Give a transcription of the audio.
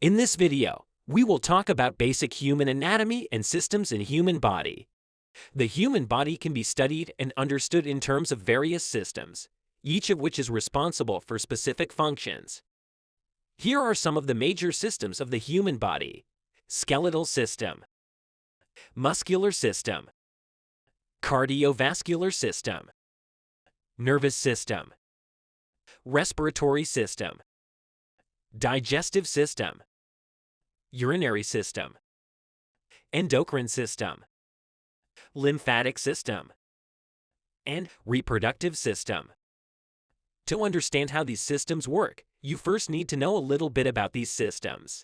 In this video, we will talk about basic human anatomy and systems in human body. The human body can be studied and understood in terms of various systems, each of which is responsible for specific functions. Here are some of the major systems of the human body: skeletal system, muscular system, cardiovascular system, nervous system, respiratory system, digestive system, urinary system, endocrine system, lymphatic system, and reproductive system. To understand how these systems work, you first need to know a little bit about these systems.